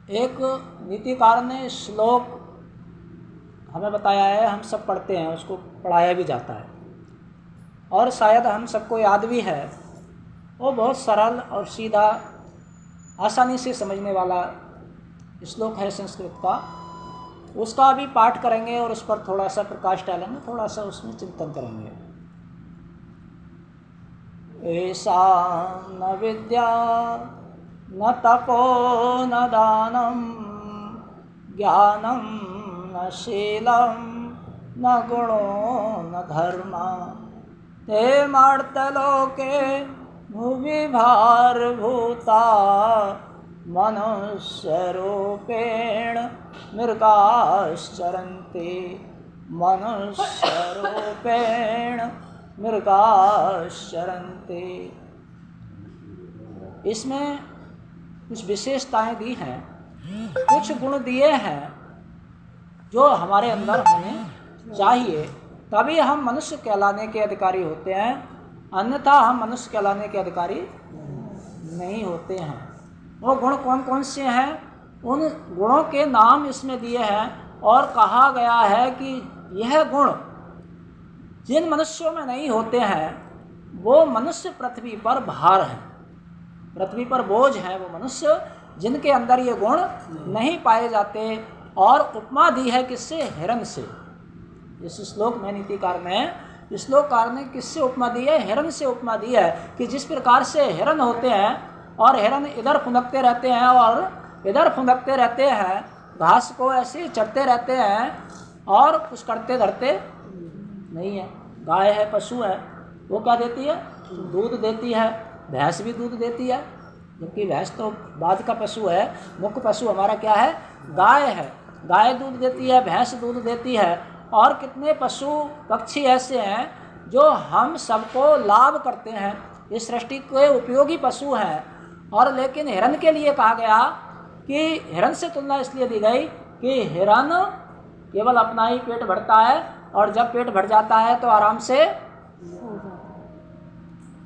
एक नीतिकार ने श्लोक हमें बताया है, हम सब पढ़ते हैं, उसको पढ़ाया भी जाता है और शायद हम सबको याद भी है। वो बहुत सरल और सीधा, आसानी से समझने वाला श्लोक है संस्कृत का। उसका भी पाठ करेंगे और उस पर थोड़ा सा प्रकाश डालेंगे, थोड़ा सा उसमें चिंतन करेंगे। ऐसा न विद्या न तपो न दानम ज्ञानम न शीलम न गुणो न धर्मा ते मर्त्यलोके भुवि भारभूता मनुष्यरूपेण मृगाश्चरन्ति मनुष्यरूपेण मृगाश्चरन्ति। इसमें कुछ विशेषताएं दी हैं, कुछ गुण दिए हैं जो हमारे अंदर होने चाहिए, तभी हम मनुष्य कहलाने के अधिकारी होते हैं, अन्यथा हम मनुष्य कहलाने के अधिकारी नहीं होते हैं। वो गुण कौन कौन से हैं, उन गुणों के नाम इसमें दिए हैं और कहा गया है कि यह गुण जिन मनुष्यों में नहीं होते हैं वो मनुष्य पृथ्वी पर भार हैं, पृथ्वी पर बोझ हैं वो मनुष्य जिनके अंदर ये गुण नहीं पाए जाते। और उपमा दी है किससे? हिरण से। इस श्लोक में नीतिकार ने, श्लोककार ने किससे उपमा दी है? हिरण से उपमा दी है कि जिस प्रकार से हिरण होते हैं और हिरण इधर फुदकते रहते हैं और इधर फुदकते रहते हैं, घास को ऐसे चढ़ते रहते हैं और कुछ करते धरते नहीं है। गाय है, पशु है, वो क्या देती है? दूध देती है। भैंस भी दूध देती है, जबकि भैंस तो बाद का पशु है, मुख्य पशु हमारा क्या है? गाय है। गाय दूध देती है, भैंस दूध देती है। और कितने पशु पक्षी ऐसे हैं जो हम सबको लाभ करते हैं, इस सृष्टि के उपयोगी पशु हैं। और लेकिन हिरण के लिए कहा गया कि हिरण से तुलना इसलिए दी गई कि हिरण केवल अपना ही पेट भरता है और जब पेट भर जाता है तो आराम से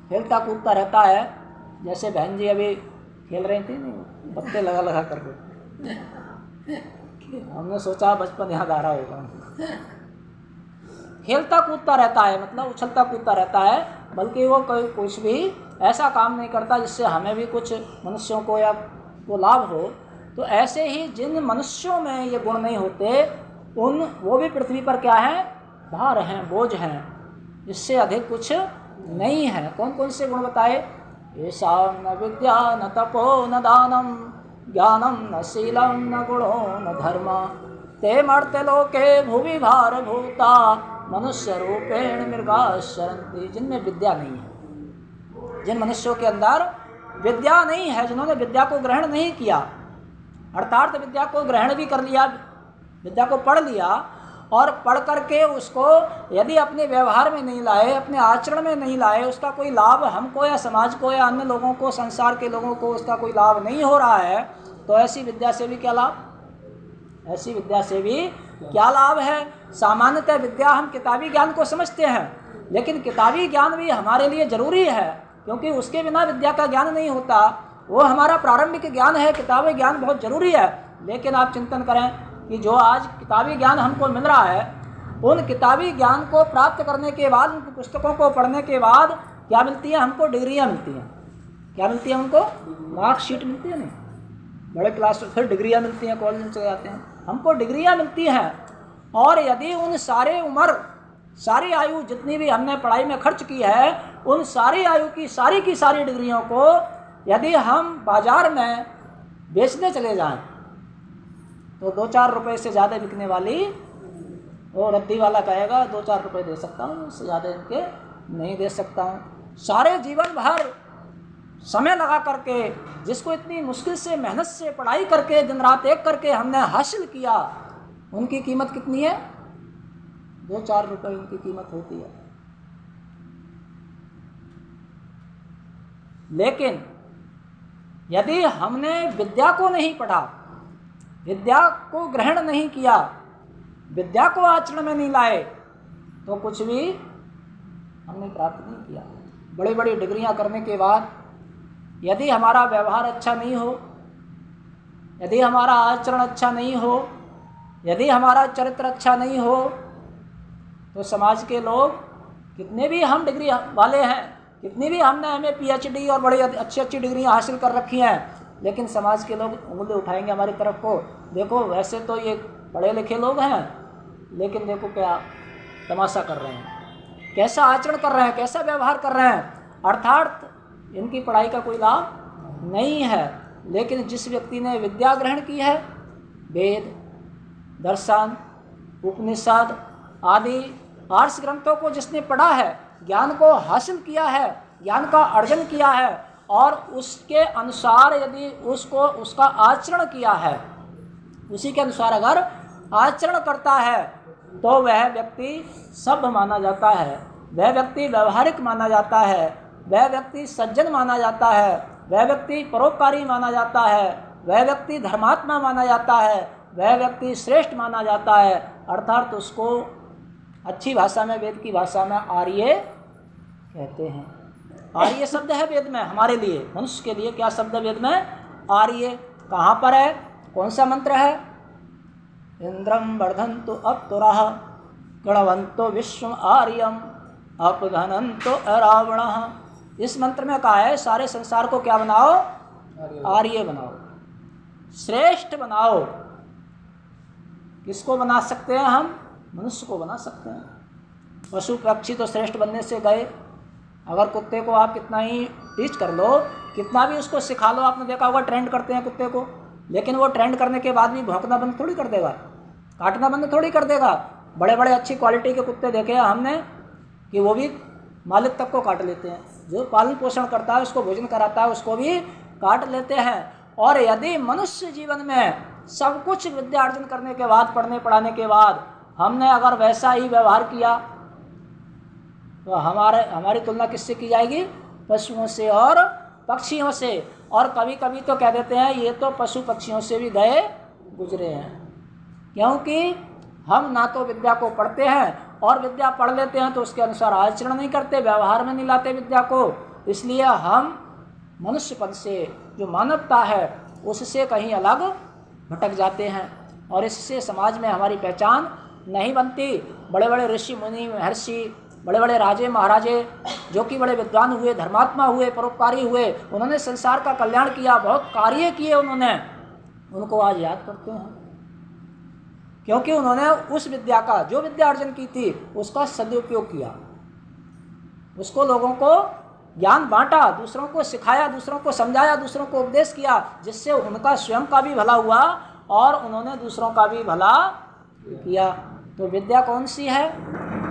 खेलता कूदता रहता है। जैसे बहन जी अभी खेल रही थी नहीं, पत्ते लगा लगा करके, हमने सोचा बचपन याद आ रहा होगा। खेलता कूदता रहता है, मतलब उछलता कूदता रहता है, बल्कि वो कोई कुछ भी ऐसा काम नहीं करता जिससे हमें भी कुछ मनुष्यों को या वो लाभ हो। तो ऐसे ही जिन मनुष्यों में ये गुण नहीं होते वो भी पृथ्वी पर क्या है? भार हैं, बोझ हैं, इससे अधिक कुछ नहीं है। कौन कौन से गुण बताए? ऐसा न विद्या न तपो न दानम ज्ञानम न शीलम न गुणो न धर्मा ते मर्त्यलोके भुवि भारभूता मनुष्य रूपेण मृगाश्चरन्ति। जिनमें विद्या नहीं है, जिन मनुष्यों के अंदर विद्या नहीं है, जिन्होंने विद्या को ग्रहण नहीं किया, अर्थात विद्या को ग्रहण भी कर लिया, विद्या को पढ़ लिया और पढ़ करके उसको यदि अपने व्यवहार में नहीं लाए, अपने आचरण में नहीं लाए, उसका कोई लाभ हमको या समाज को या अन्य लोगों को, संसार के लोगों को उसका कोई लाभ नहीं हो रहा है, तो ऐसी विद्या से भी क्या लाभ? ऐसी विद्या से भी क्या लाभ है? सामान्यतः विद्या हम किताबी ज्ञान को समझते हैं, लेकिन किताबी ज्ञान भी हमारे लिए जरूरी है, क्योंकि उसके बिना विद्या का ज्ञान नहीं होता। वो हमारा प्रारंभिक ज्ञान है, किताबी ज्ञान बहुत जरूरी है। लेकिन आप चिंतन करें कि जो आज किताबी ज्ञान हमको मिल रहा है, उन किताबी ज्ञान को प्राप्त करने के बाद, उन पुस्तकों को पढ़ने के बाद क्या मिलती है? हमको डिग्रियां मिलती हैं। क्या मिलती है हमको? मार्कशीट मिलती है, नहीं बड़े क्लास में फिर डिग्रियां मिलती हैं, कॉलेज में चले जाते हैं, हमको डिग्रियां मिलती हैं। और यदि उन सारे उम्र, सारी आयु जितनी भी हमने पढ़ाई में खर्च की है, उन सारी आयु की सारी डिग्रियों को यदि हम बाजार में बेचने चले जाएं तो 2-4 रुपए से ज़्यादा बिकने वाली, वो रद्दी वाला कहेगा 2-4 रुपए दे सकता हूँ, उससे ज़्यादा इनके नहीं दे सकता हूँ। सारे जीवन भर समय लगा करके, जिसको इतनी मुश्किल से मेहनत से पढ़ाई करके दिन रात एक करके हमने हासिल किया, उनकी कीमत कितनी है? 2-4 रुपए उनकी कीमत होती है। लेकिन यदि हमने विद्या को नहीं पढ़ा, विद्या को ग्रहण नहीं किया, विद्या को आचरण में नहीं लाए, तो कुछ भी हमने प्राप्त नहीं किया। बड़ी बड़ी डिग्रियां करने के बाद यदि हमारा व्यवहार अच्छा नहीं हो, यदि हमारा आचरण अच्छा नहीं हो, यदि हमारा चरित्र अच्छा नहीं हो, तो समाज के लोग कितने भी हम डिग्री वाले हैं, कितनी भी हमने हमें PhD और बड़ी अच्छी अच्छी डिग्रियाँ हासिल कर रखी हैं, लेकिन समाज के लोग उंगली उठाएंगे हमारी तरफ को, देखो वैसे तो ये पढ़े लिखे लोग हैं, लेकिन देखो क्या तमाशा कर रहे हैं, कैसा आचरण कर रहे हैं, कैसा व्यवहार कर रहे हैं, अर्थात इनकी पढ़ाई का कोई लाभ नहीं है। लेकिन जिस व्यक्ति ने विद्या ग्रहण की है, वेद, दर्शन, उपनिषद आदि आर्ष ग्रंथों को जिसने पढ़ा है, ज्ञान को हासिल किया है, ज्ञान का अर्जन किया है, और उसके अनुसार यदि उसका आचरण किया है, उसी के अनुसार अगर आचरण करता है, तो वह व्यक्ति सभ्य माना जाता है, वह व्यक्ति व्यवहारिक माना जाता है, वह व्यक्ति सज्जन माना जाता है, वह व्यक्ति परोपकारी माना जाता है, वह व्यक्ति धर्मात्मा माना जाता है, वह व्यक्ति श्रेष्ठ माना जाता है। अर्थात उसको अच्छी भाषा में, वेद की भाषा में आर्य कहते हैं। आर्य शब्द है वेद में हमारे लिए, मनुष्य के लिए क्या शब्द है वेद में? आर्य। कहाँ पर है, कौन सा मंत्र है? इंद्रम वर्धन्तु अप्तुरः गणवन्तो विश्वम आर्यम अपघनन्तो अरावणः। इस मंत्र में कहा है सारे संसार को क्या बनाओ? आर्य बनाओ, श्रेष्ठ बनाओ। किसको बना सकते हैं हम? मनुष्य को बना सकते हैं। पशु पक्षी तो श्रेष्ठ बनने से गए। अगर कुत्ते को आप कितना ही टीच कर लो, कितना भी उसको सिखा लो, आपने देखा होगा ट्रेंड करते हैं कुत्ते को, लेकिन वो ट्रेंड करने के बाद भी भौंकना बंद थोड़ी कर देगा, काटना बंद थोड़ी कर देगा। बड़े बड़े अच्छी क्वालिटी के कुत्ते देखे हैं हमने कि वो भी मालिक तक को काट लेते हैं, जो पालन पोषण करता है, उसको भोजन कराता है, उसको भी काट लेते हैं। और यदि मनुष्य जीवन में सब कुछ विद्या अर्जन करने के बाद, पढ़ने पढ़ाने के बाद हमने अगर वैसा ही व्यवहार किया, तो हमारी तुलना किससे की जाएगी? पशुओं से और पक्षियों से। और कभी कभी तो कह देते हैं ये तो पशु पक्षियों से भी गए गुजरे हैं, क्योंकि हम ना तो विद्या को पढ़ते हैं, और विद्या पढ़ लेते हैं तो उसके अनुसार आचरण नहीं करते, व्यवहार में नहीं लाते विद्या को। इसलिए हम मनुष्यपन से, जो मानवता है, उससे कहीं अलग भटक जाते हैं, और इससे समाज में हमारी पहचान नहीं बनती। बड़े बड़े ऋषि मुनि महर्षि, बड़े बड़े राजे महाराजे, जो कि बड़े विद्वान हुए, धर्मात्मा हुए, परोपकारी हुए, उन्होंने संसार का कल्याण किया, बहुत कार्य किए उन्होंने, उनको आज याद करते हैं, क्योंकि उन्होंने उस विद्या का, जो विद्या अर्जन की थी, उसका सदुपयोग किया, उसको लोगों को ज्ञान बांटा, दूसरों को सिखाया, दूसरों को समझाया, दूसरों को उपदेश किया, जिससे उनका स्वयं का भी भला हुआ और उन्होंने दूसरों का भी भला किया। तो विद्या कौन सी है?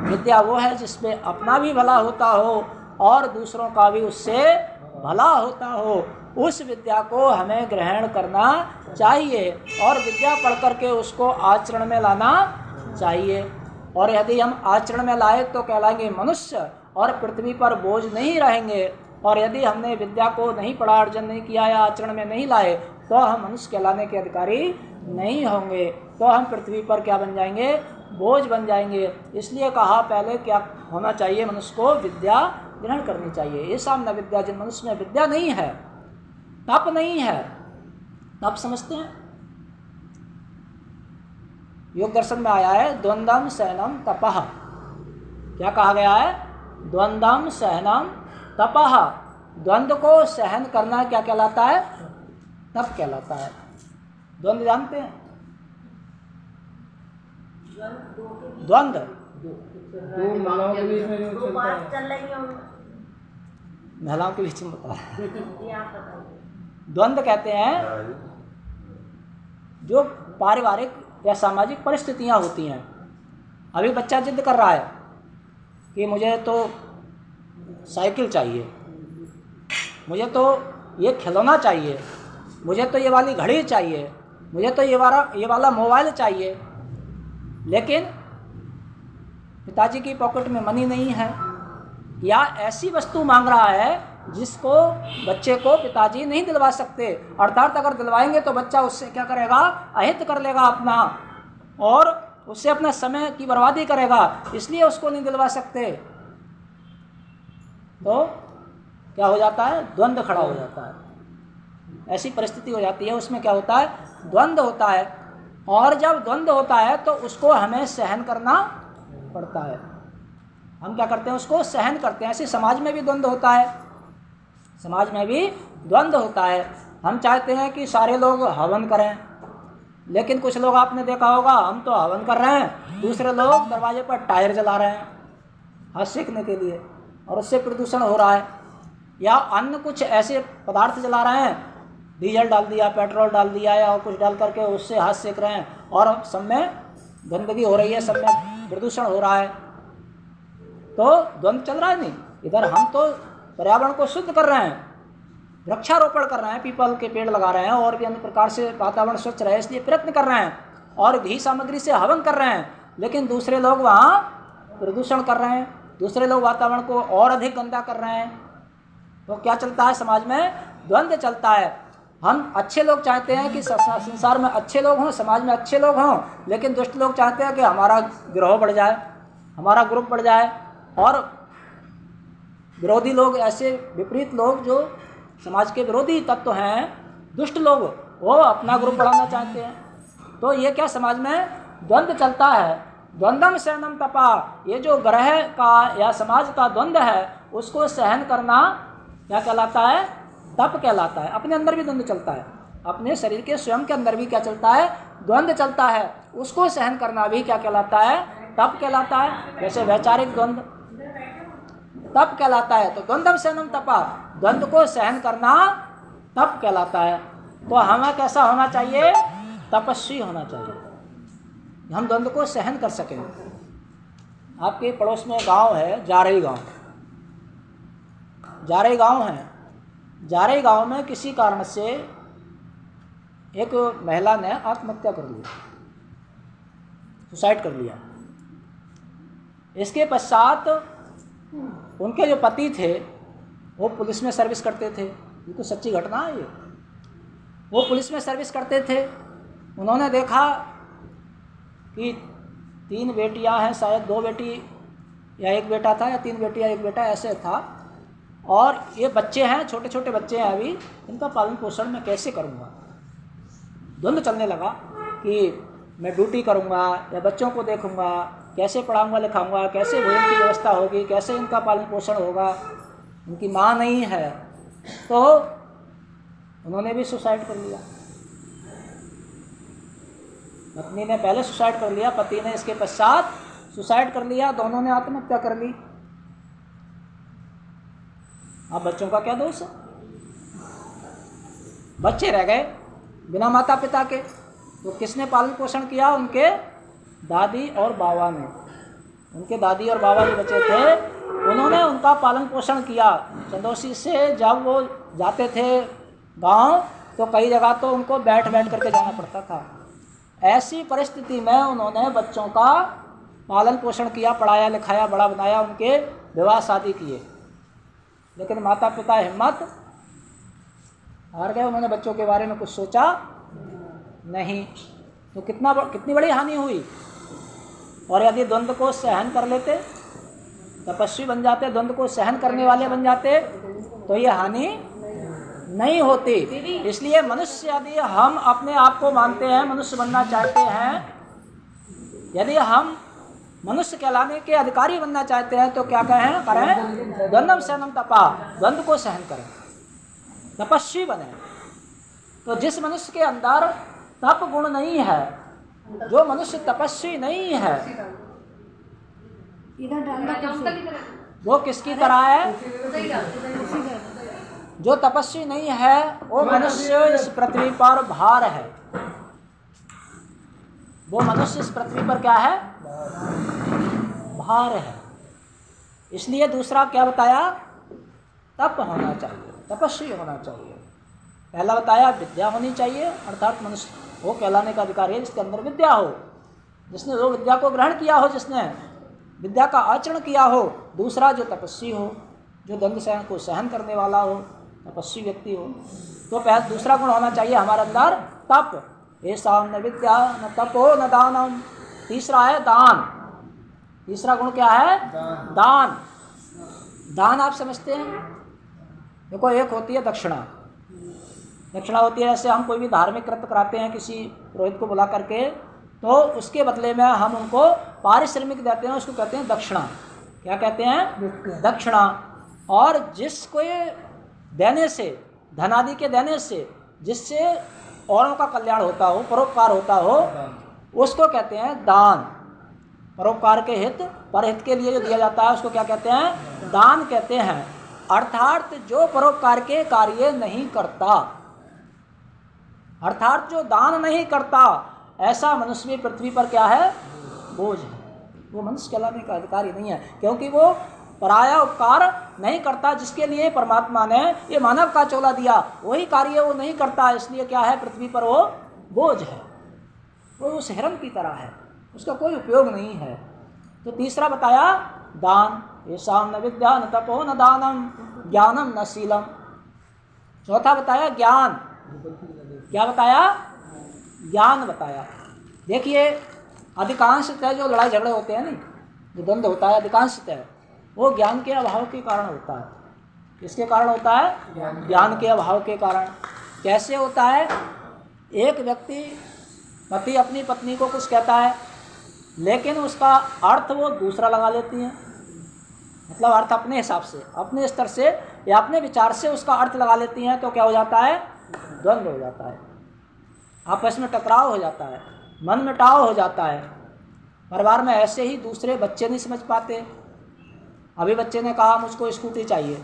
विद्या वो है जिसमें अपना भी भला होता हो और दूसरों का भी उससे भला होता हो। उस विद्या को हमें ग्रहण करना चाहिए और विद्या पढ़ करके उसको आचरण में लाना चाहिए। और यदि हम आचरण में लाए तो कहलाएंगे मनुष्य और पृथ्वी पर बोझ नहीं रहेंगे। और यदि हमने विद्या को नहीं पढ़ा, अर्जन नहीं किया या आचरण में नहीं लाए, तो हम मनुष्य कहलाने के अधिकारी नहीं होंगे, तो हम पृथ्वी पर क्या बन जाएंगे? बोझ बन जाएंगे। इसलिए कहा पहले क्या होना चाहिए? मनुष्य को विद्या ग्रहण करनी चाहिए। ये सामना विद्या, जिन मनुष्य में विद्या नहीं है, तप नहीं है, तप समझते हैं? योग दर्शन में आया है द्वंद्वम सहनम तपः। क्या कहा गया है? द्वंद्वम सहनम तपः। द्वंद्व को सहन करना क्या कहलाता है? तप कहलाता है। द्वंद्व जानते हैं? द्वंद्व महिलाओं के बीच में बता। द्वंद्व कहते हैं जो पारिवारिक या सामाजिक परिस्थितियां होती हैं। अभी बच्चा जिद कर रहा है कि मुझे तो साइकिल चाहिए, मुझे तो ये खिलौना चाहिए, मुझे तो ये वाली घड़ी चाहिए, मुझे तो ये वाला मोबाइल चाहिए, लेकिन पिताजी की पॉकेट में मनी नहीं है, या ऐसी वस्तु मांग रहा है जिसको बच्चे को पिताजी नहीं दिलवा सकते। अर्थात अगर दिलवाएंगे तो बच्चा उससे क्या करेगा? अहित कर लेगा अपना, और उससे अपना समय की बर्बादी करेगा, इसलिए उसको नहीं दिलवा सकते। तो क्या हो जाता है? द्वंद्व खड़ा हो जाता है। ऐसी परिस्थिति हो जाती है, उसमें क्या होता है, द्वंद्व होता है। और जब द्वंद्व होता है तो उसको हमें सहन करना पड़ता है। हम क्या करते हैं, उसको सहन करते हैं। ऐसे समाज में भी द्वंद्व होता है, समाज में भी द्वंद्व होता है। हम चाहते हैं कि सारे लोग हवन करें, लेकिन कुछ लोग आपने देखा होगा, हम तो हवन कर रहे हैं, दूसरे लोग दरवाजे पर टायर जला रहे हैं हाथ सेकने के लिए, और उससे प्रदूषण हो रहा है। या अन्य कुछ ऐसे पदार्थ जला रहे हैं, डीजल डाल दिया, पेट्रोल डाल दिया, या कुछ डाल करके उससे हाथ सेक रहे हैं, और सब में गंदगी हो रही है, सब में प्रदूषण हो रहा है। तो द्वंद्व चल रहा है नहीं। इधर हम तो पर्यावरण को शुद्ध कर रहे हैं, वृक्षारोपण कर रहे हैं, पीपल के पेड़ लगा रहे हैं, और भी अन्य प्रकार से वातावरण स्वच्छ रहे इसलिए प्रयत्न कर रहे हैं, और घी सामग्री से हवन कर रहे हैं। लेकिन दूसरे लोग वहाँ प्रदूषण कर रहे हैं, दूसरे लोग वातावरण को और अधिक गंदा कर रहे हैं। तो क्या चलता है, समाज में द्वंद्व चलता है। हम अच्छे लोग चाहते हैं कि संसार में अच्छे लोग हों, समाज में अच्छे लोग हों, लेकिन दुष्ट लोग चाहते हैं कि हमारा गिरोह बढ़ जाए, हमारा ग्रुप बढ़ जाए। और विरोधी लोग, ऐसे विपरीत लोग जो समाज के विरोधी तत्व हैं, दुष्ट लोग, वो अपना ग्रुप बढ़ाना चाहते हैं। तो ये क्या, समाज में द्वंद्व चलता है। द्वंद्वम सहनम तपा, ये जो ग्रह का या समाज का द्वंद्व है, उसको सहन करना क्या कहलाता है, तप कहलाता है। अपने अंदर भी द्वंद्व चलता है, अपने शरीर के स्वयं के अंदर भी क्या चलता है, द्वंद्व चलता है। उसको सहन करना भी क्या कहलाता है, तप कहलाता है। जैसे वैचारिक द्वंद्व तप कहलाता है। तो द्वंद्वम सहनम तपा, द्वंद्व को सहन करना तप कहलाता है। तो हमें कैसा होना चाहिए, तपस्वी होना चाहिए, हम द्वंद्व को सहन कर सकें। आपके पड़ोस में गांव है, जारई गांव, जारई गांव है। जारई गांव में किसी कारण से एक महिला ने आत्महत्या कर ली, सुसाइड कर लिया। इसके पश्चात उनके जो पति थे वो पुलिस में सर्विस करते थे, ये तो सच्ची घटना है ये। वो पुलिस में सर्विस करते थे। उन्होंने देखा कि 3 बेटियां हैं, शायद 2 बेटी या 1 बेटा था, या 3 बेटी या 1 बेटा ऐसे था, और ये बच्चे हैं, छोटे छोटे बच्चे हैं अभी, इनका पालन पोषण मैं कैसे करूँगा। द्वंद्व चलने लगा कि मैं ड्यूटी करूँगा या बच्चों को देखूँगा, कैसे पढ़ाऊँगा लिखाऊँगा, कैसे भोजन की व्यवस्था होगी, कैसे इनका पालन पोषण होगा, उनकी माँ नहीं है। तो उन्होंने भी सुसाइड कर लिया। पत्नी ने पहले सुसाइड कर लिया, पति ने इसके पश्चात सुसाइड कर लिया, दोनों ने आत्महत्या कर ली। अब बच्चों का क्या दोष है, बच्चे रह गए बिना माता पिता के। तो किसने पालन पोषण किया, उनके दादी और बाबा ने। उनके दादी और बाबा जो बचे थे, उन्होंने उनका पालन पोषण किया। चंदौसी से जब वो जाते थे गांव, तो कई जगह तो उनको बैठ करके जाना पड़ता था। ऐसी परिस्थिति में उन्होंने बच्चों का पालन पोषण किया, पढ़ाया लिखाया, बड़ा बनाया, उनके विवाह शादी किए। लेकिन माता पिता हिम्मत हार गए, उन्होंने बच्चों के बारे में कुछ सोचा नहीं। तो कितनी बड़ी हानि हुई। और यदि द्वंद्व को सहन कर लेते, तपस्वी बन जाते, द्वंद्व को सहन करने वाले बन जाते, तो ये हानि नहीं होती। इसलिए मनुष्य, यदि हम अपने आप को मानते हैं, मनुष्य बनना चाहते हैं, यदि हम मनुष्य कहलाने के अधिकारी बनना चाहते हैं, तो क्या करें, द्वंद्वम सहनम तपा, द्वंद्व को सहन करें, तपस्वी बने। तो जिस मनुष्य के अंदर तप गुण नहीं है, जो मनुष्य तपस्वी नहीं है, वो किसकी तरह है, जो तपस्वी नहीं है वो मनुष्य इस पृथ्वी पर भार है। वो मनुष्य इस पृथ्वी पर क्या है, भार है। इसलिए दूसरा क्या बताया, तप होना चाहिए, तपस्वी होना चाहिए। पहला बताया विद्या होनी चाहिए, अर्थात मनुष्य वो कहलाने का अधिकार है जिसके अंदर विद्या हो, जिसने वो विद्या को ग्रहण किया हो, जिसने विद्या का आचरण किया हो। दूसरा जो तपस्वी हो, जो द्वंद्व सहन को सहन करने वाला हो, तपस्वी व्यक्ति हो। तो पहला दूसरा गुण होना चाहिए हमारे अंदर, तप। ऐसा न विद्या न तपो न दानम। तीसरा है दान। तीसरा गुण क्या है, दान। दान आप समझते हैं, देखो एक होती है दक्षिणा, दक्षिणा होती है, ऐसे हम कोई भी धार्मिक कृत्य कराते हैं किसी पुरोहित को बुला करके, तो उसके बदले में हम उनको पारिश्रमिक देते हैं, उसको कहते हैं दक्षिणा। क्या कहते हैं? दक्षिणा। और जिसको देने से, धन आदि के देने से, जिससे औरों का कल्याण होता हो, परोपकार होता हो, उसको कहते हैं दान। परोपकार के हित, परहित के लिए जो दिया जाता है उसको क्या कहते हैं? दान कहते हैं। अर्थात जो परोपकार के कार्य नहीं करता, अर्थात जो दान नहीं करता, ऐसा मनुष्य भी पृथ्वी पर क्या है? बोझ है। वो मनुष्य कहलाने का अधिकारी नहीं है, क्योंकि वो पराया उपकार नहीं करता। जिसके लिए परमात्मा ने ये मानव का चोला दिया, वही कार्य वो नहीं करता, इसलिए क्या है? पृथ्वी पर वो बोझ है। वो उस हिरण की तरह है, उसका कोई उपयोग नहीं है। तो तीसरा बताया दान। येषां न विद्या न तपो न दानम ज्ञानम न शीलम। चौथा बताया ज्ञान। क्या बताया? ज्ञान बताया। देखिए, अधिकांशतः जो लड़ाई झगड़े होते हैं, नहीं, जो द्वंद्व होता है, अधिकांशतः वो ज्ञान के अभाव के कारण होता है। किसके कारण होता है? ज्ञान के अभाव के कारण। कैसे होता है? एक व्यक्ति, पति अपनी पत्नी को कुछ कहता है, लेकिन उसका अर्थ वो दूसरा लगा लेती है। मतलब अर्थ अपने हिसाब से, अपने स्तर से या अपने विचार से उसका अर्थ लगा लेती हैं, तो क्या हो जाता है? द्वंद्व हो जाता है, आपस में टकराव हो जाता है, मन मुटाव हो जाता है। परिवार में ऐसे ही दूसरे बच्चे नहीं समझ पाते। अभी बच्चे ने कहा मुझको स्कूटी चाहिए,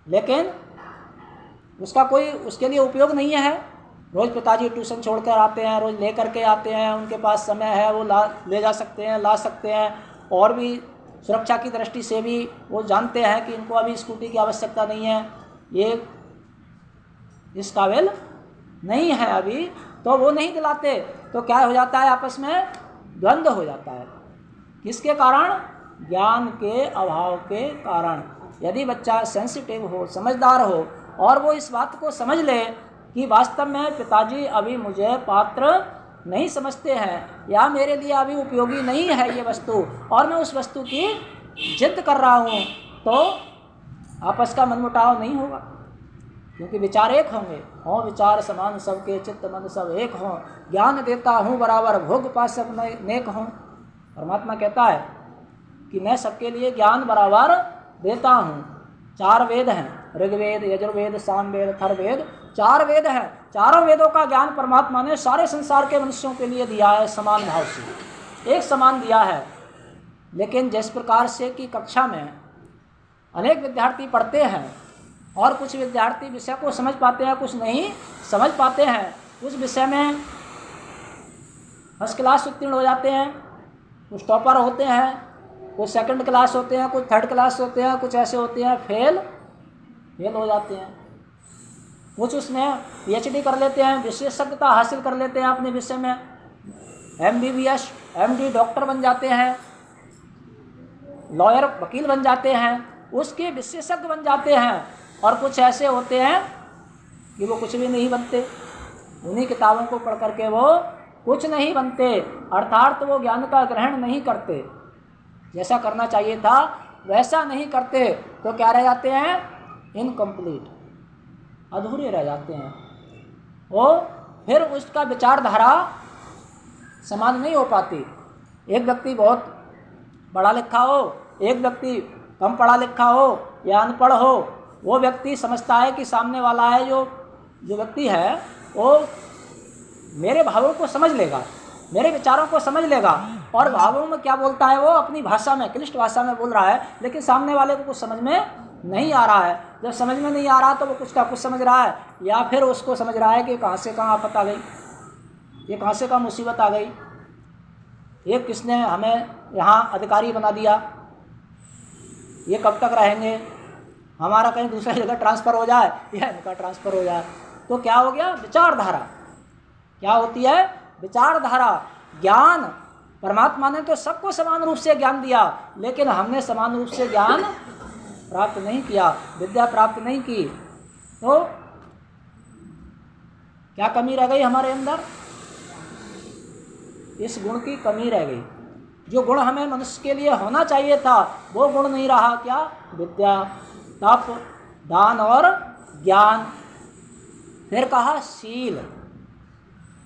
लेकिन उसका कोई उसके लिए उपयोग नहीं है। रोज़ पिताजी ट्यूशन छोड़कर आते हैं, रोज़ ले करके आते हैं, उनके पास समय है, वो ले जा सकते हैं, ला सकते हैं। और भी सुरक्षा की दृष्टि से भी वो जानते हैं कि इनको अभी स्कूटी की आवश्यकता नहीं है, ये इस काबिल नहीं है अभी, तो वो नहीं दिलाते। तो क्या हो जाता है? आपस में द्वंद्व हो जाता है। किसके कारण? ज्ञान के अभाव के कारण। यदि बच्चा सेंसिटिव हो, समझदार हो, और वो इस बात को समझ ले कि वास्तव में पिताजी अभी मुझे पात्र नहीं समझते हैं, या मेरे लिए अभी उपयोगी नहीं है ये वस्तु, और मैं उस वस्तु की जिद कर रहा हूँ, तो आपस का मनमुटाव नहीं होगा, क्योंकि विचार एक होंगे। हों विचार समान सबके, चित्त मन सब एक हों, ज्ञान देता हूँ बराबर, भोग पास सब नेक हों। परमात्मा कहता है कि मैं सबके लिए ज्ञान बराबर देता हूँ। 4 वेद हैं, ऋग्वेद, यजुर्वेद, सामवेद, अथर्ववेद, 4 वेद हैं। चारों वेदों का ज्ञान परमात्मा ने सारे संसार के मनुष्यों के लिए दिया है, समान भाव से, एक समान दिया है। लेकिन जिस प्रकार से कि कक्षा में अनेक विद्यार्थी पढ़ते हैं, और कुछ विद्यार्थी विषय को समझ पाते हैं, कुछ नहीं समझ पाते हैं, उस विषय में फर्स्ट क्लास उत्तीर्ण हो जाते हैं, कुछ टॉपर होते हैं, कुछ सेकंड क्लास होते हैं, कुछ थर्ड क्लास होते हैं, कुछ ऐसे होते हैं फेल हो जाते हैं। कुछ उसमें PhD कर लेते हैं, विशेषज्ञता हासिल कर लेते हैं अपने विषय में, MBBS, MD डॉक्टर बन जाते हैं, लॉयर वकील बन जाते हैं, उसके विशेषज्ञ बन जाते हैं। और कुछ ऐसे होते हैं कि वो कुछ भी नहीं बनते, उन्हीं किताबों को पढ़ करके वो कुछ नहीं बनते, अर्थात वो ज्ञान का ग्रहण नहीं करते, जैसा करना चाहिए था वैसा नहीं करते, तो क्या रह जाते हैं? इनकम्प्लीट, अधूरे रह जाते हैं। वो फिर उसका विचारधारा समान नहीं हो पाती। एक व्यक्ति बहुत पढ़ा लिखा हो, एक व्यक्ति कम पढ़ा लिखा हो या अनपढ़ हो, वो व्यक्ति समझता है कि सामने वाला है जो व्यक्ति है वो मेरे भावों को समझ लेगा, मेरे विचारों को समझ लेगा, और भावों में क्या बोलता है वो अपनी भाषा में, क्लिष्ट भाषा में बोल रहा है, लेकिन सामने वाले को कुछ समझ में नहीं आ रहा है। जब समझ में नहीं आ रहा तो वो कुछ का कुछ समझ रहा है, या फिर उसको समझ रहा है कि कहाँ से कहाँ आफत आ गई, ये कहाँ से कहाँ मुसीबत आ गई, ये किसने हमें यहाँ अधिकारी बना दिया, ये कब तक रहेंगे, हमारा कहीं दूसरी जगह ट्रांसफ़र हो जाए या इनका ट्रांसफ़र हो जाए। तो क्या हो गया? विचारधारा। क्या होती है? विचारधारा। ज्ञान, परमात्मा ने तो सबको समान रूप से ज्ञान दिया, लेकिन हमने समान रूप से ज्ञान प्राप्त नहीं किया, विद्या प्राप्त नहीं की, तो क्या कमी रह गई हमारे अंदर? इस गुण की कमी रह गई। जो गुण हमें मनुष्य के लिए होना चाहिए था वो गुण नहीं रहा। क्या? विद्या, तप, दान और ज्ञान। फिर कहा शील।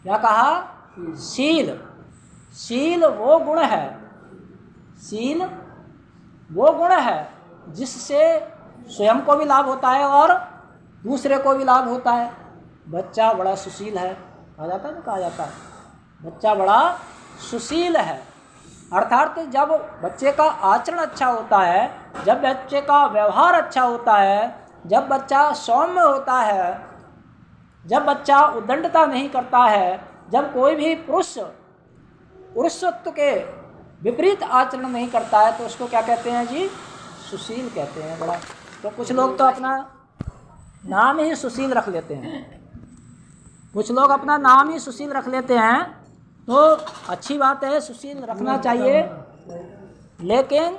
क्या कहा? शील। शील वो गुण है, शील वो गुण है जिससे स्वयं को भी लाभ होता है और दूसरे को भी लाभ होता है। बच्चा बड़ा सुशील है, कहा जाता है ना, कहा जाता है बच्चा बड़ा सुशील है। अर्थात जब बच्चे का आचरण अच्छा होता है, जब बच्चे का व्यवहार अच्छा होता है, जब बच्चा सौम्य होता है, जब बच्चा उद्दंडता नहीं करता है, जब कोई भी पुरुषत्व के विपरीत आचरण नहीं करता है, तो उसको क्या कहते हैं जी? सुशील कहते हैं। बड़ा तो कुछ लोग तो अपना नाम ही सुशील रख लेते हैं, कुछ लोग अपना नाम ही सुशील रख लेते हैं। तो अच्छी बात है, सुशील रखना चाहिए, लेकिन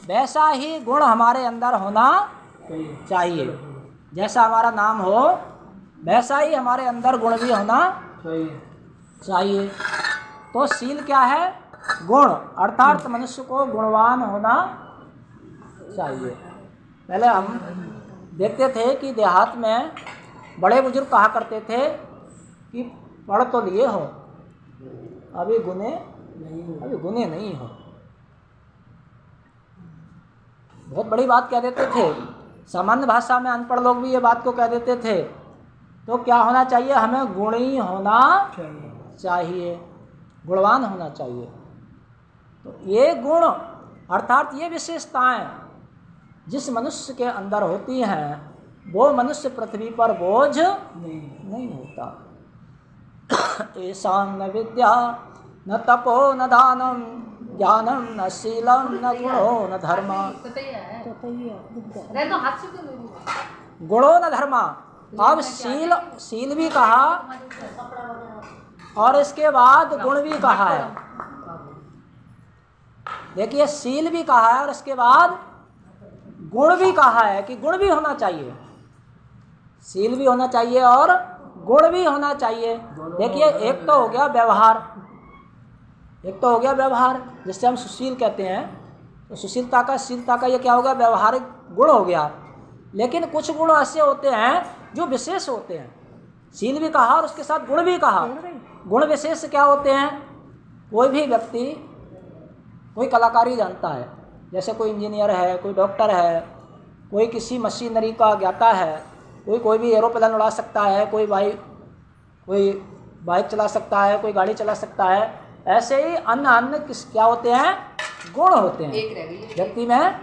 वैसा ही गुण हमारे अंदर होना चाहिए। जैसा हमारा नाम हो वैसा ही हमारे अंदर गुण भी होना चाहिए। तो शील क्या है? गुण, अर्थात मनुष्य को गुणवान होना चाहिए। पहले हम देखते थे कि देहात में बड़े बुजुर्ग कहा करते थे कि पढ़ तो लिए हो, अभी गुने नहीं हो। बहुत बड़ी बात कह देते थे। सामान्य भाषा में अनपढ़ लोग भी ये बात को कह देते थे। तो क्या होना चाहिए? हमें गुणी होना चाहिए, गुणवान होना चाहिए। तो ये गुण अर्थात ये विशेषताएं जिस मनुष्य के अंदर होती हैं, वो मनुष्य पृथ्वी पर बोझ नहीं होता। ऐसा न विद्या न तपो न दानम ज्ञानम न शीलम न गुणो न धर्मा। गुणो न धर्मा। अब शील भी कहा और इसके बाद गुण भी कहा है। देखिए, शील भी कहा है और इसके बाद गुण भी कहा है कि गुण भी होना चाहिए, शील भी होना चाहिए और गुण भी होना चाहिए। देखिए, एक तो हो गया व्यवहार, एक तो हो गया व्यवहार जिससे हम सुशील कहते हैं। तो सुशीलता का, शीलता का ये क्या होगा? व्यवहारिक गुण हो गया। लेकिन कुछ गुण ऐसे होते हैं जो विशेष होते हैं। शील भी कहा और उसके साथ गुण भी कहा। गुण विशेष क्या होते हैं? कोई भी व्यक्ति कोई कलाकारी जानता है, जैसे कोई इंजीनियर है, कोई डॉक्टर है, कोई किसी मशीनरी का ज्ञाता है, कोई भी एरोप्लेन उड़ा सकता है, कोई बाइक चला सकता है, कोई गाड़ी चला सकता है। ऐसे ही अन्य क्या होते हैं? गुण होते हैं। व्यक्ति में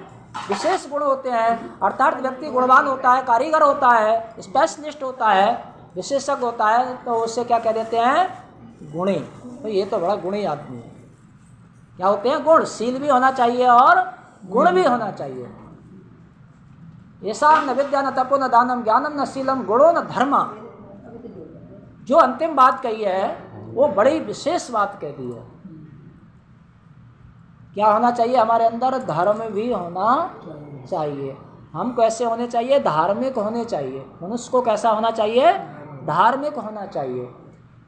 विशेष गुण होते हैं, अर्थात व्यक्ति गुणवान होता है, कारीगर होता है, स्पेशलिस्ट होता है, विशेषज्ञ होता है, तो उससे क्या कह देते हैं? गुणी। तो ये तो बड़ा गुणी आदमी है। क्या होते हैं? गुण। शील भी होना चाहिए और गुण भी होना चाहिए। ऐसा न विद्या न तपो न दानम ज्ञानम न शीलम गुणो न धर्मा। जो अंतिम बात कही है वो बड़ी विशेष बात कह दी है। क्या होना चाहिए हमारे अंदर? धर्म भी होना चाहिए। हम कैसे होने चाहिए? धार्मिक होने चाहिए। मनुष्य को कैसा होना चाहिए? धार्मिक होना चाहिए।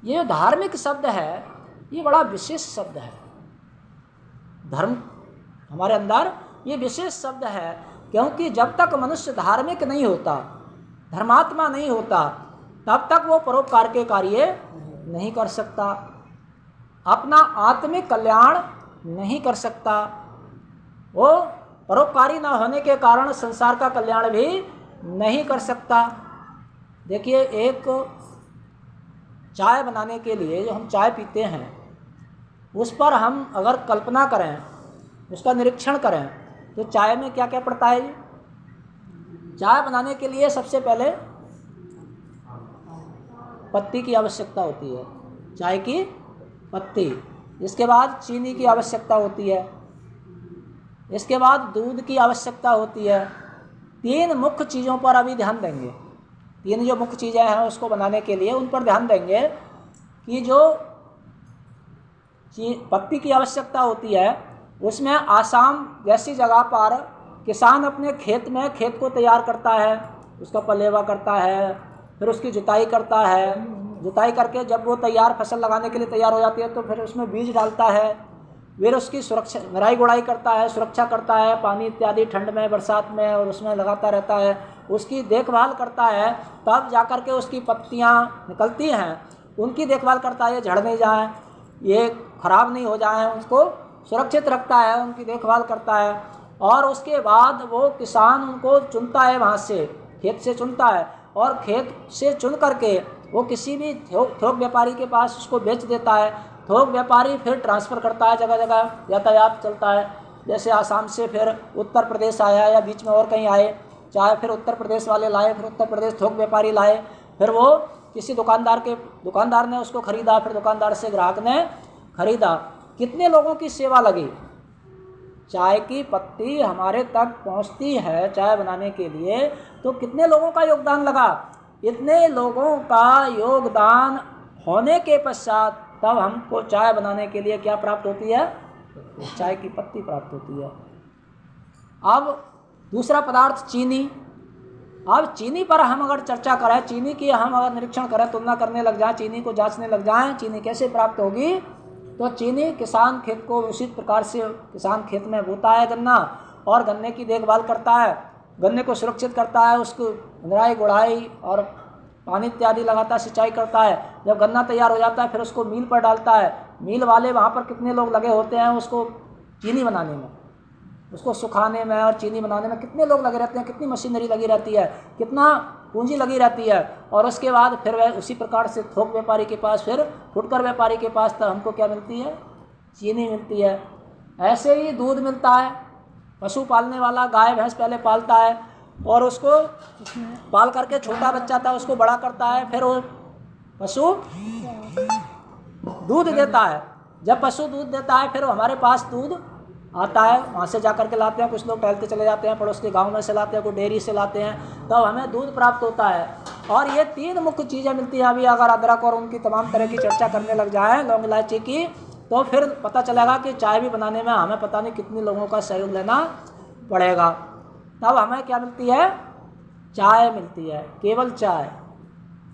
ये धार्मिक शब्द है, ये बड़ा विशेष शब्द है। धर्म हमारे अंदर ये विशेष शब्द है, क्योंकि जब तक मनुष्य धार्मिक नहीं होता, धर्मात्मा नहीं होता, तब तक वो परोपकार के कार्य नहीं कर सकता, अपना आत्मिक कल्याण नहीं कर सकता। वो परोपकारी ना होने के कारण संसार का कल्याण भी नहीं कर सकता। देखिए, एक चाय बनाने के लिए जो हम चाय पीते हैं, उस पर हम अगर कल्पना करें, उसका निरीक्षण करें, तो चाय में क्या क्या पड़ता है? चाय बनाने के लिए सबसे पहले पत्ती की आवश्यकता होती है, चाय की पत्ती। इसके बाद चीनी की आवश्यकता होती है, इसके बाद दूध की आवश्यकता होती है। 3 मुख्य चीज़ों पर अभी ध्यान देंगे। 3 जो मुख्य चीज़ें हैं उसको बनाने के लिए उन पर ध्यान देंगे कि जो पत्ती की आवश्यकता होती है, उसमें आसाम जैसी जगह पर किसान अपने खेत में खेत को तैयार करता है, उसका पलेवा करता है, फिर उसकी जुताई करता है। जुताई करके जब वो तैयार फसल लगाने के लिए तैयार हो जाती है तो फिर उसमें बीज डालता है, फिर उसकी सुरक्षा, निराई गुड़ाई करता है, सुरक्षा करता है, पानी इत्यादि ठंड में बरसात में और उसमें लगाता रहता है। उसकी देखभाल करता है, तब जाकर के उसकी पत्तियाँ निकलती हैं, उनकी देखभाल करता है, ये झड़ नहीं जाए, ये खराब नहीं हो जाए, उसको सुरक्षित रखता है, उनकी देखभाल करता है। और उसके बाद वो किसान उनको चुनता है, वहाँ से खेत से चुनता है, और खेत से चुन करके वो किसी भी थोक व्यापारी के पास उसको बेच देता है। थोक व्यापारी फिर ट्रांसफ़र करता है, जगह जगह यातायात चलता है, जैसे आसाम से फिर उत्तर प्रदेश आया या बीच में और कहीं आए, चाहे फिर उत्तर प्रदेश वाले लाए, फिर उत्तर प्रदेश थोक व्यापारी लाए, फिर वो किसी दुकानदार ने उसको ख़रीदा, फिर दुकानदार से ग्राहक ने ख़रीदा। कितने लोगों की सेवा लगी। चाय की पत्ती हमारे तक पहुंचती है चाय बनाने के लिए, तो कितने लोगों का योगदान लगा। इतने लोगों का योगदान होने के पश्चात तब हमको चाय बनाने के लिए क्या प्राप्त होती है, चाय की पत्ती प्राप्त होती है। अब दूसरा पदार्थ चीनी। अब चीनी पर हम अगर चर्चा करें, चीनी की हम अगर निरीक्षण करें, तुलना करने लग जाएं, चीनी को जांचने लग जाएं, चीनी कैसे प्राप्त होगी, तो चीनी किसान खेत को उचित प्रकार से किसान खेत में बोता है गन्ना, और गन्ने की देखभाल करता है, गन्ने को सुरक्षित करता है, उसको निराई गुड़ाई और पानी इत्यादि लगाता है, सिंचाई करता है। जब गन्ना तैयार हो जाता है फिर उसको मील पर डालता है। मील वाले वहाँ पर कितने लोग लगे होते हैं उसको चीनी बनाने में, उसको सुखाने में और चीनी बनाने में कितने लोग लगे रहते हैं, कितनी मशीनरी लगी रहती है, कितना पूंजी लगी रहती है। और उसके बाद फिर वह उसी प्रकार से थोक व्यापारी के पास, फिर फुटकर व्यापारी के पास, तब हमको क्या मिलती है, चीनी मिलती है। ऐसे ही दूध मिलता है। पशु पालने वाला गाय भैंस पहले पालता है और उसको पाल करके छोटा बच्चा था उसको बड़ा करता है, फिर वो पशु दूध देता है। जब पशु दूध देता है फिर हमारे पास दूध आता है, वहाँ से जा कर के लाते हैं, कुछ लोग टहलते चले जाते हैं, पड़ोस के गांव में से लाते हैं, कोई डेयरी से लाते हैं, तब हमें दूध प्राप्त होता है। और ये तीन मुख्य चीज़ें मिलती हैं। अभी अगर अदरक और उनकी तमाम तरह की चर्चा करने लग जाए, लौंग इलायची की, तो फिर पता चलेगा कि चाय भी बनाने में हमें पता नहीं कितने लोगों का सहयोग लेना पड़ेगा। तब हमें क्या मिलती है, चाय मिलती है, केवल चाय।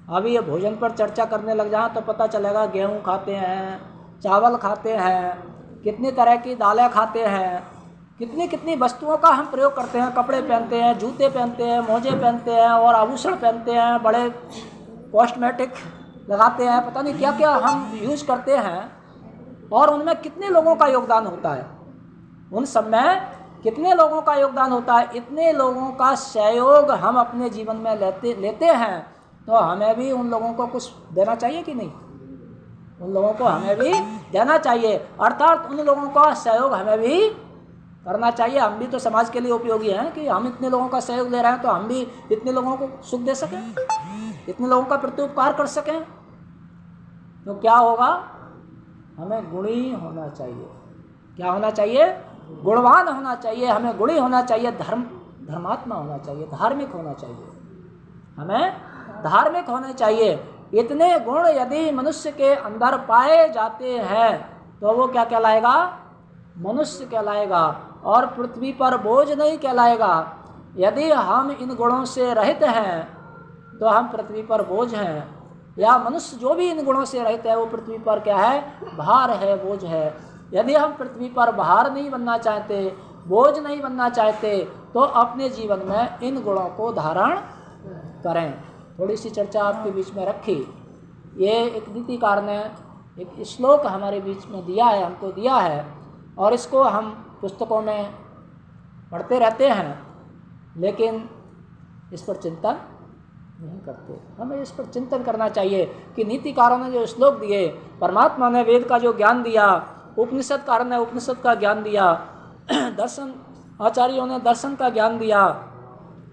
अभी ये भोजन पर चर्चा करने लग जाए तो पता चलेगा गेहूँ खाते हैं, चावल खाते हैं, कितनी तरह की दालें खाते हैं, कितनी कितनी वस्तुओं का हम प्रयोग करते हैं, कपड़े पहनते हैं, जूते पहनते हैं, मोजे पहनते हैं और आभूषण पहनते हैं, बड़े कॉस्मेटिक लगाते हैं, पता नहीं क्या क्या हम यूज़ करते हैं। और उनमें कितने लोगों का योगदान होता है, उन सब में कितने लोगों का योगदान होता है। इतने लोगों का सहयोग हम अपने जीवन में लेते हैं, तो हमें भी उन लोगों को कुछ देना चाहिए कि नहीं, उन लोगों को हमें भी देना चाहिए, अर्थात उन लोगों का सहयोग हमें भी करना चाहिए। हम भी तो समाज के लिए उपयोगी हैं कि हम इतने लोगों का सहयोग ले रहे हैं, तो हम भी इतने लोगों को सुख दे सकें, इतने लोगों का प्रत्युपकार कर सकें। तो क्या होगा, हमें गुणी होना चाहिए। क्या होना चाहिए, गुणवान होना चाहिए, हमें गुणी होना चाहिए, धर्मात्मा होना चाहिए, धार्मिक होना चाहिए, हमें धार्मिक होने चाहिए। इतने गुण यदि मनुष्य के अंदर पाए जाते हैं तो वो क्या कहलाएगा, मनुष्य कहलाएगा और पृथ्वी पर बोझ नहीं कहलाएगा। यदि हम इन गुणों से रहित हैं तो हम पृथ्वी पर बोझ हैं, या मनुष्य जो भी इन गुणों से रहित है वो पृथ्वी पर क्या है, भार है, बोझ है। यदि हम पृथ्वी पर भार नहीं बनना चाहते, बोझ नहीं बनना चाहते, तो अपने जीवन में इन गुणों को धारण करें। थोड़ी सी चर्चा आपके बीच में रखी। ये एक नीतिकार ने एक श्लोक हमारे बीच में दिया है, हमको दिया है, और इसको हम पुस्तकों में पढ़ते रहते हैं, लेकिन इस पर चिंतन नहीं करते। हमें इस पर चिंतन करना चाहिए कि नीतिकारों ने जो श्लोक दिए, परमात्मा ने वेद का जो ज्ञान दिया, उपनिषदकारों ने उपनिषद का ज्ञान दिया, दर्शन आचार्यों ने दर्शन का ज्ञान दिया,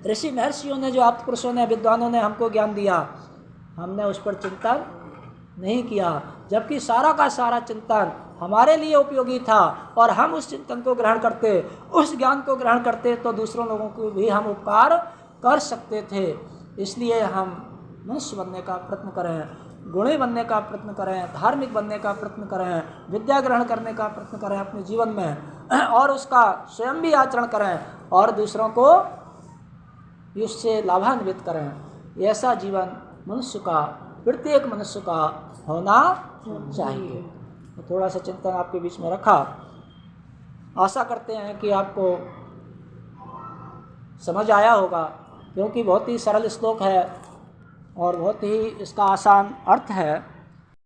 ऋषि महर्षियों ने, जो आप पुरुषों ने, विद्वानों ने हमको ज्ञान दिया, हमने उस पर चिंतन नहीं किया। जबकि सारा का सारा चिंतन हमारे लिए उपयोगी था और हम उस चिंतन को ग्रहण करते, उस ज्ञान को ग्रहण करते, तो दूसरों लोगों को भी हम उपकार कर सकते थे। इसलिए हम मनुष्य बनने का प्रयत्न करें, गुणी बनने का प्रयत्न करें, धार्मिक बनने का प्रयत्न करें, विद्या ग्रहण करने का प्रयत्न करें अपने जीवन में, और उसका स्वयं भी आचरण करें और दूसरों को उससे लाभान्वित करें। ऐसा जीवन मनुष्य का, प्रत्येक मनुष्य का होना चाहिए। तो थोड़ा सा चिंतन आपके बीच में रखा। आशा करते हैं कि आपको समझ आया होगा क्योंकि बहुत ही सरल श्लोक है और बहुत ही इसका आसान अर्थ है।